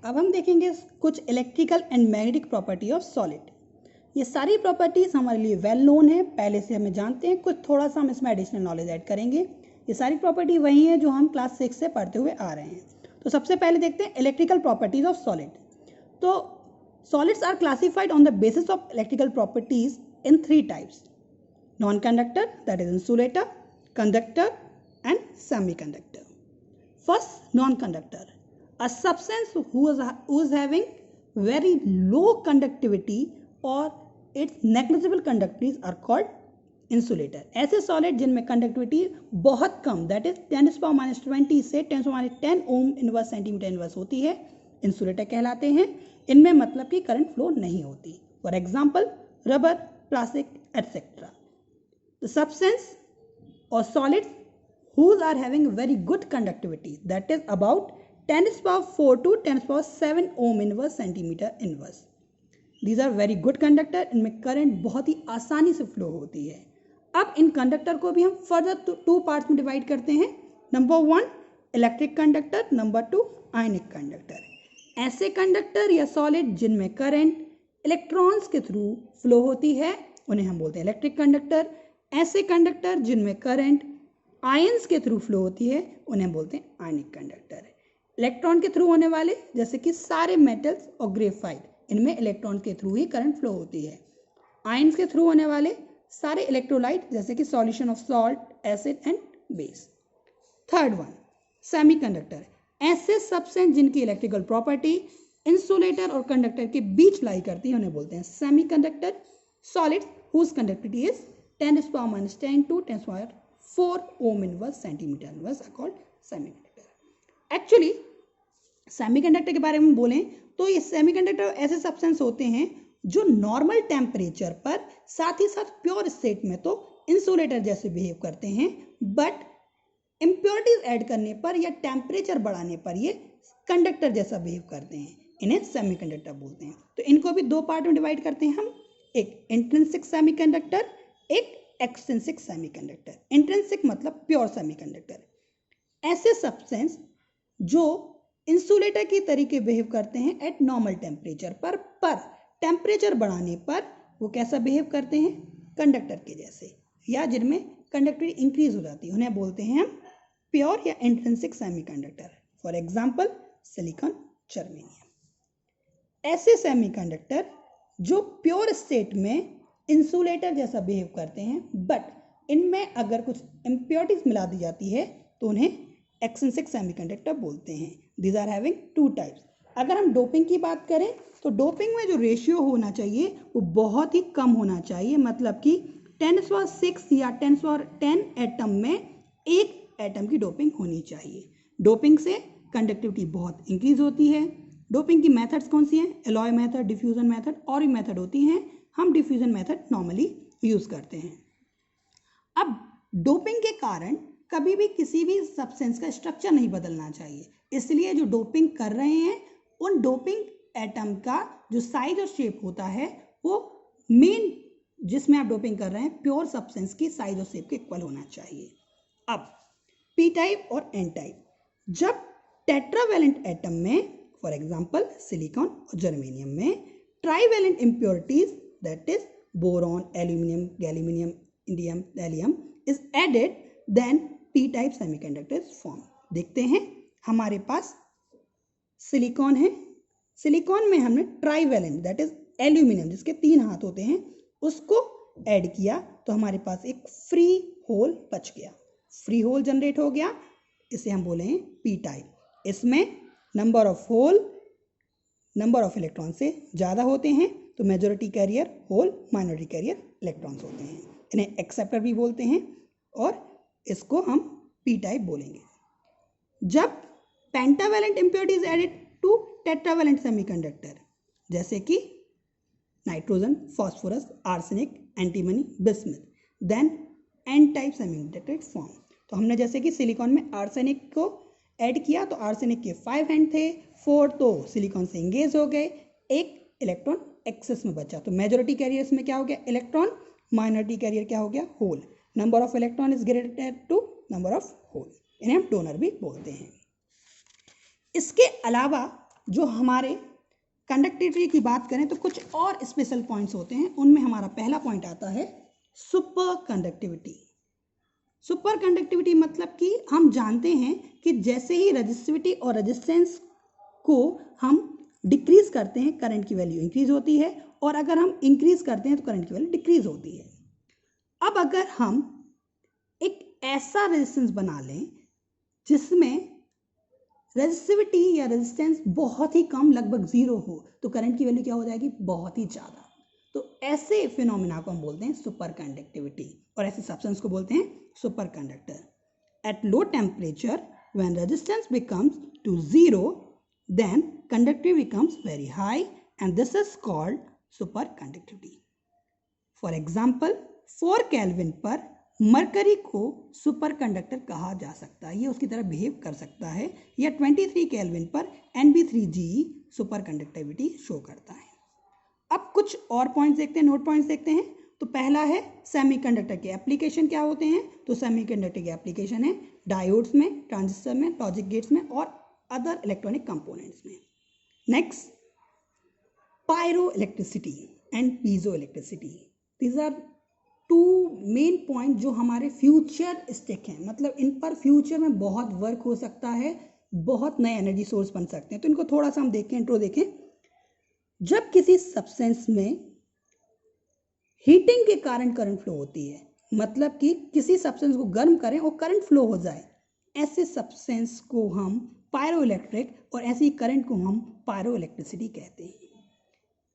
अब हम देखेंगे कुछ electrical and magnetic property of solid. ये सारी प्रॉपर्टीज हमारे लिए वेल नोन है, पहले से हमें जानते हैं, कुछ थोड़ा सा हम इसमें एडिशनल नॉलेज ऐड करेंगे। ये सारी प्रॉपर्टी वही है जो हम क्लास 6 से पढ़ते हुए आ रहे हैं। तो सबसे पहले देखते हैं इलेक्ट्रिकल प्रॉपर्टीज ऑफ सॉलिड। तो solids are classified on the basis of electrical properties in 3 types: non conductor, that is insulator, conductor and semiconductor. First, non-conductor, a substance who is having very low conductivity or its negligible conductivities are called insulator. ऐसे solid जिनमें conductivity बहुत कम, that is 10⁻20 से 10⁻10 ohm inverse centimetre inverse होती है, insulator कहलाते हैं। इनमें मतलब कि करंट फ्लो नहीं होती। For example rubber, plastic etcetera. The substance और solids whose are having very good conductivity, that is about 10⁴ to 10⁷ ohm inverse centimeter inverse. These are very good conductor. इनमें करंट बहुत ही आसानी से फ्लो होती है। अब इन कंडक्टर को भी हम फर्दर 2 पार्ट्स में डिवाइड करते हैं। नंबर 1 इलेक्ट्रिक कंडक्टर, नंबर 2 आयनिक कंडक्टर। ऐसे कंडक्टर या सॉलिड जिनमें करंट इलेक्ट्रॉन्स के थ्रू फ्लो होती है उन्हें हम बोलते हैं इलेक्ट्रिक कंडक्टर। ऐसे कंडक्टर जिनमें करंट आयंस के थ्रू फ्लो होती है उन्हें बोलते हैं आयनिक कंडक्टर। इलेक्ट्रॉन के थ्रू होने वाले जैसे कि सारे मेटल्स और ग्रेफाइट, इनमें इलेक्ट्रॉन के थ्रू ही करंट फ्लो होती है। आयंस के थ्रू होने वाले सारे इलेक्ट्रोलाइट जैसे कि solution of salt, acid and base. Third one semiconductor, ऐसे सब्सटेंस जिनकी इलेक्ट्रिकल प्रॉपर्टी इंसुलेटर और कंडक्टर के बीच लाई करती है उन्हें बोलते हैं semiconductor. Solids whose conductivity is 10⁻10 to 10⁴ ohm inverse centimeter inverse are called semiconductor. Actually semiconductor के बारे में बोलें तो ये सेमीकंडक्टर ऐसे सब्सटेंस होते हैं जो नॉर्मल टेम्परेचर पर, साथ ही साथ प्योर स्टेट में तो इंसुलेटर जैसे बिहेव करते हैं, बट इम्प्योरिटीज ऐड करने पर या टेम्परेचर बढ़ाने पर ये कंडक्टर जैसा बिहेव करते हैं। इन्हें सेमीकंडक्टर बोलते हैं। तो इनको भी 2 पार्ट में डिवाइड करते हैं हम, एक इंट्रिंसिक सेमीकंडक्टर, एक एक्सट्रिंसिक सेमीकंडक्टर। इंट्रिंसिक मतलब प्योर सेमीकंडक्टर। ऐसे सब्सटेंस जो इंसुलेटर की तरीके बिहेव करते हैं एट नॉर्मल टेम्परेचर पर टेम्परेचर बढ़ाने पर वो कैसा बिहेव करते हैं, कंडक्टर के जैसे, या जिनमें कंडक्टिविटी इंक्रीज हो जाती है उन्हें बोलते हैं हम प्योर या intrinsic semiconductor. For example silicon, germanium. ऐसे सेमीकंडक्टर जो प्योर स्टेट में इंसुलेटर जैसा बिहेव करते हैं, बट इनमें अगर कुछ इम्प्योरिटीज मिला दी जाती है तो उन्हें एक्सट्रिंसिक सेमीकंडक्टर बोलते हैं। These are having 2 types. अगर हम डोपिंग की बात करें तो डोपिंग में जो रेशियो होना चाहिए वो बहुत ही कम होना चाहिए, मतलब कि 10⁶ या 10⁻10 एटम में एक एटम की डोपिंग होनी चाहिए। डोपिंग से कंडक्टिविटी बहुत इंक्रीज होती है। डोपिंग की मेथड्स कौन सी हैं? एलॉय मेथड, डिफ्यूजन मेथड और भी मेथड होती हैं। हम डिफ्यूजन मेथड नॉर्मली यूज करते हैं। अब डोपिंग के कारण कभी भी किसी भी सब्सटेंस का स्ट्रक्चर नहीं बदलना चाहिए, इसलिए जो डोपिंग कर रहे हैं उन डोपिंग एटम का जो साइज और शेप होता है वो मेन जिसमें आप डोपिंग कर रहे हैं प्योर सब्सटेंस की साइज और शेप के इक्वल होना चाहिए। अब पी टाइप और एन टाइप, जब टेट्रावैलेंट एटम में फॉर एग्जांपल सिलिकॉन और जर्मेनियम में trivalent impurities that is boron, aluminium, गैल्यूमिनियम, indium, gallium is added, then P type semiconductor is form. देखते हैं हमारे पास सिलिकॉन है, सिलिकॉन में हमने ट्राइवैलेंट दैट इज एल्यूमिनियम जिसके 3 हाथ होते हैं उसको ऐड किया तो हमारे पास एक फ्री होल बच गया, फ्री होल जनरेट हो गया, इसे हम बोले हैं पी टाइप। इसमें number of hole number of electron से ज़्यादा होते हैं तो majority carrier hole, minority carrier electrons होते हैं। इन्हें एक्सेप्टर भी बोलते हैं और इसको हम पी टाइप बोलेंगे। जब pentavalent impurities added to tetravalent semiconductor जैसे कि nitrogen, phosphorus, arsenic, antimony, bismuth, then N type semiconductor form. तो हमने जैसे कि सिलिकॉन में आर्सेनिक को ऐड किया तो आर्सेनिक के 5 हैंड थे, 4 तो सिलिकॉन से इंगेज हो गए, एक इलेक्ट्रॉन एक्सेस में बचा। तो मेजॉरिटी कैरियर में क्या हो गया? इलेक्ट्रॉन। माइनॉरिटी कैरियर क्या हो गया? Hole. Number of electron is greater to number of hole, इन्हें हम डोनर भी बोलते हैं। इसके अलावा जो हमारे कंडक्टिविटी की बात करें तो कुछ और स्पेशल पॉइंट्स होते हैं। उनमें हमारा पहला पॉइंट आता है सुपर कंडक्टिविटी। सुपर कंडक्टिविटी मतलब कि हम जानते हैं कि जैसे ही रेजिस्टिविटी और रेजिस्टेंस को हम डिक्रीज करते हैं करंट की वैल्यू इंक्रीज होती है, और अगर हम इंक्रीज करते हैं तो करंट की वैल्यू डिक्रीज होती है। अब अगर हम एक ऐसा रेजिस्टेंस बना लें जिसमें रेजिस्टिविटी या रेजिस्टेंस बहुत ही कम, लगभग जीरो हो, तो करंट की वैल्यू क्या हो जाएगी, बहुत ही ज़्यादा। तो ऐसे फिनोमिना को हम बोलते हैं सुपर कंडक्टिविटी, और ऐसे सब्सटेंस को बोलते हैं super conductor. At low temperature when resistance becomes to zero then conductivity becomes very high and this is called superconductivity. For example, 4 kelvin पर मरकरी को सुपर कंडक्टर कहा जा सकता है, ये उसकी तरह बिहेव कर सकता है, या 23 केल्विन पर Nb3Ge सुपर कंडक्टिविटी शो करता है। अब कुछ और पॉइंट्स देखते हैं, नोट पॉइंट्स देखते हैं। तो पहला है सेमीकंडक्टर के एप्लीकेशन क्या होते हैं। तो सेमीकंडक्टर के एप्लीकेशन है डायोड्स में, ट्रांजिस्टर में, लॉजिक गेट्स में और अदर इलेक्ट्रॉनिक कंपोनेंट्स में। Next, pyroelectricity and piezoelectricity, these are two main point जो हमारे फ्यूचर स्टिक हैं, मतलब इन पर फ्यूचर में बहुत वर्क हो सकता है, बहुत नए एनर्जी सोर्स बन सकते हैं। तो इनको थोड़ा सा हम देखें, इंट्रो देखें। जब किसी सब्सटेंस में हीटिंग के कारण करंट फ्लो होती है, मतलब कि किसी सब्सटेंस को गर्म करें और करंट फ्लो हो जाए, ऐसे सब्सटेंस को हम पायरो इलेक्ट्रिक, और ऐसी करंट को हम पायरो इलेक्ट्रिसिटी कहते हैं।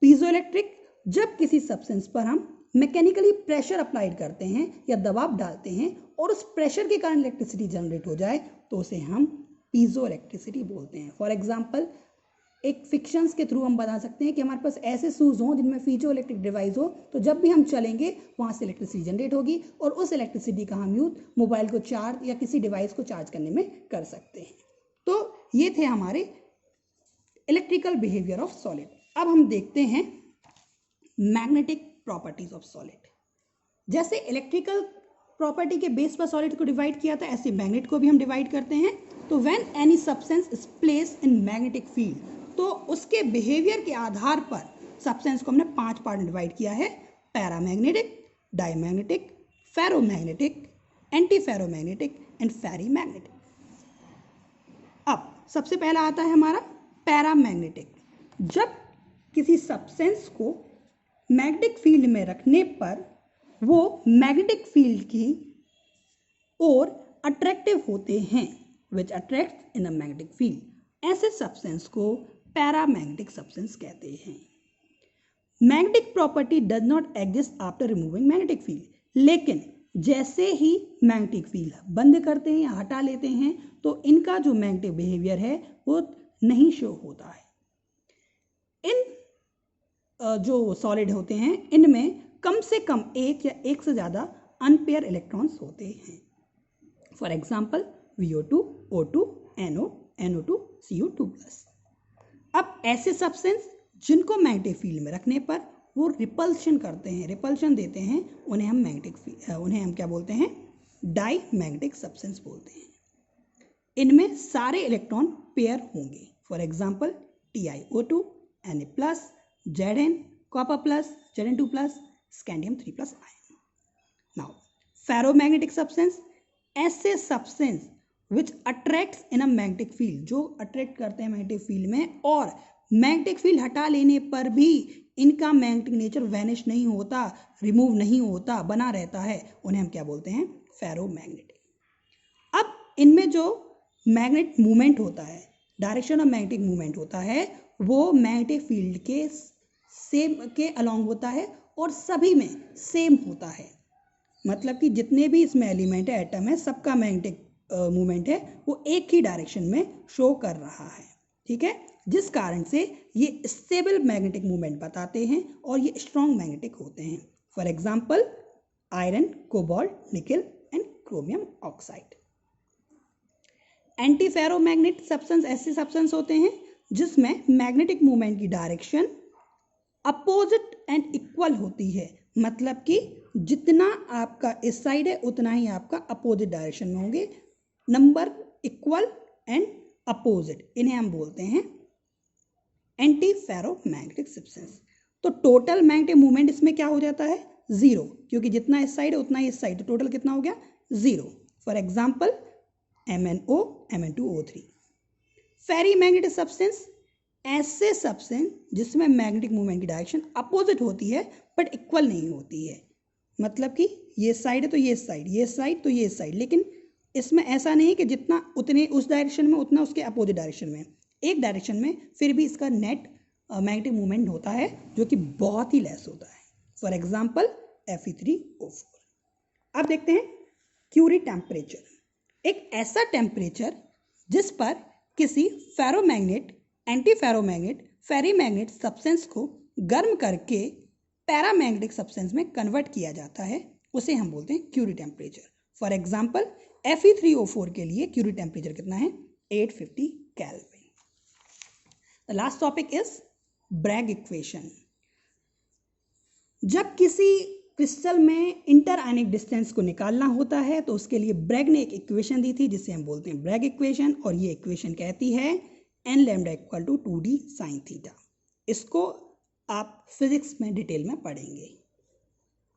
पीजो इलेक्ट्रिक, जब किसी सब्सटेंस पर हम मैकेनिकली प्रेशर अप्लाइड करते हैं या दबाव डालते हैं और उस प्रेशर के कारण इलेक्ट्रिसिटी जनरेट हो जाए तो उसे हम पीजो इलेक्ट्रिसिटी बोलते हैं। फॉर एग्जाम्पल, एक फिक्शंस के थ्रू हम बता सकते हैं कि हमारे पास ऐसे शूज हों जिनमें पीजो इलेक्ट्रिक डिवाइस हो, तो जब भी हम चलेंगे वहाँ से इलेक्ट्रिसिटी जनरेट होगी और उस इलेक्ट्रिसिटी का हम यूज मोबाइल को चार्ज या किसी डिवाइस को चार्ज करने में कर सकते हैं। तो ये थे हमारे इलेक्ट्रिकल बिहेवियर ऑफ सॉलिड। अब हम देखते हैं मैग्नेटिक प्रॉपर्टीज ऑफ सॉलिड। जैसे इलेक्ट्रिकल प्रॉपर्टी के बेस पर सॉलिड को डिवाइड किया था, ऐसे मैग्नेट को भी हम डिवाइड करते हैं। तो when any substance is placed in magnetic field, तो उसके बिहेवियर के आधार पर सब्सटेंस को हमने 5 पार्ट में डिवाइड किया है: paramagnetic, diamagnetic, ferromagnetic, anti ferromagnetic and ferrimagnetic. अब सबसे पहला आता है हमारा पैरामैग्नेटिक। जब किसी सब्सटेंस को मैग्नेटिक फील्ड में रखने पर वो मैग्नेटिक फील्ड की ओर अट्रैक्टिव होते हैं, which attract in a magnetic field, ऐसे सब्सटेंस को पैरामैग्नेटिक सब्सटेंस कहते हैं। Magnetic property does not exist after removing magnetic field, लेकिन जैसे ही मैग्नेटिक फील्ड बंद करते हैं या हटा लेते हैं तो इनका जो मैग्नेटिक बिहेवियर है वो नहीं शो होता है। इन जो सॉलिड होते हैं इनमें कम से कम एक या एक से ज़्यादा अनपेयर इलेक्ट्रॉन्स होते हैं। For example VO2, O2, NO, NO2, CO2+। अब ऐसे सब्सटेंस जिनको मैग्नेटिक फील्ड में रखने पर वो रिपल्शन करते हैं, रिपल्शन देते हैं, उन्हें हम क्या बोलते हैं, डाई मैग्नेटिक सब्सटेंस बोलते हैं। इनमें सारे इलेक्ट्रॉन पेयर होंगे। For example TiO2, Na+, Zn, Copper+, Zn2+, Scandium 3+ ion। Now ferromagnetic substance, ऐसे substance which attracts in a magnetic field, जो अट्रैक्ट करते हैं मैग्नेटिक फील्ड में और मैग्नेटिक फील्ड हटा लेने पर भी इनका मैग्नेटिक नेचर वैनिश नहीं होता, रिमूव नहीं होता, बना रहता है, उन्हें हम क्या बोलते हैं, फेरोमैग्नेटिक। अब इनमें जो मैग्नेट मूवमेंट होता है, डायरेक्शन ऑफ मैग्नेटिक मूवमेंट होता है, वो मैग्नेटिक फील्ड के सेम के अलॉन्ग होता है और सभी में सेम होता है। मतलब कि जितने भी इसमें एलिमेंट है, एटम है, सबका मैग्नेटिक मूवमेंट है वो एक ही डायरेक्शन में शो कर रहा है। ठीक है, जिस कारण से ये स्टेबल मैग्नेटिक मूवमेंट बताते हैं और ये स्ट्रॉन्ग मैग्नेटिक होते हैं। फॉर एग्जाम्पल आयरन, कोबाल्ट, निकल and chromium oxide. Anti ferromagnet substance ऐसे सब्सटेंस होते हैं जिसमें मैग्नेटिक मूवमेंट की डायरेक्शन अपोजिट एंड इक्वल होती है, मतलब कि जितना आपका इस साइड है उतना ही आपका अपोजिट डायरेक्शन में होंगे, नंबर इक्वल एंड अपोजिट, इन्हें हम बोलते हैं एंटी फेरोमैग्नेटिक सब्सटेंस। तो टोटल मैग्नेटिक मूवमेंट इसमें क्या हो जाता है, 0, क्योंकि जितना इस साइड है उतना इस साइड, तो टोटल कितना हो गया, 0। For example MnO Mn2O3। Ferrimagnetic substance, ऐसे सब्सटेंस जिसमें मैग्नेटिक मूवमेंट की डायरेक्शन अपोजिट होती है बट इक्वल नहीं होती है। मतलब कि ये साइड है तो ये साइड, ये साइड तो ये साइड, लेकिन इसमें ऐसा नहीं कि जितना उतने उस डायरेक्शन में उतना उसके अपोजिट डायरेक्शन में, एक डायरेक्शन में फिर भी इसका नेट मैग्नेटिक मूवमेंट होता है जो कि बहुत ही लेस होता है। For example Fe3O4। अब देखते हैं क्यूरी टेम्परेचर। एक ऐसा टेम्परेचर जिस पर किसी फेरोमैग्नेट, एंटी फेरोमैग्नेट, फेरीमैग्नेट सब्सटेंस को गर्म करके पैरामैग्नेटिक सब्सटेंस में कन्वर्ट किया जाता है, उसे हम बोलते हैं Curie temperature. For example Fe3O4 के लिए क्यूरी टेम्परेचर कितना है, 850 kelvin. The last topic is Bragg equation. जब किसी क्रिस्टल में इंटर आयनिक डिस्टेंस को निकालना होता है तो उसके लिए ब्रैग ने एक इक्वेशन दी थी जिसे हम बोलते हैं ब्रैग इक्वेशन, और ये इक्वेशन कहती है n lambda = 2d sin theta. इसको आप फिजिक्स में डिटेल में पढ़ेंगे।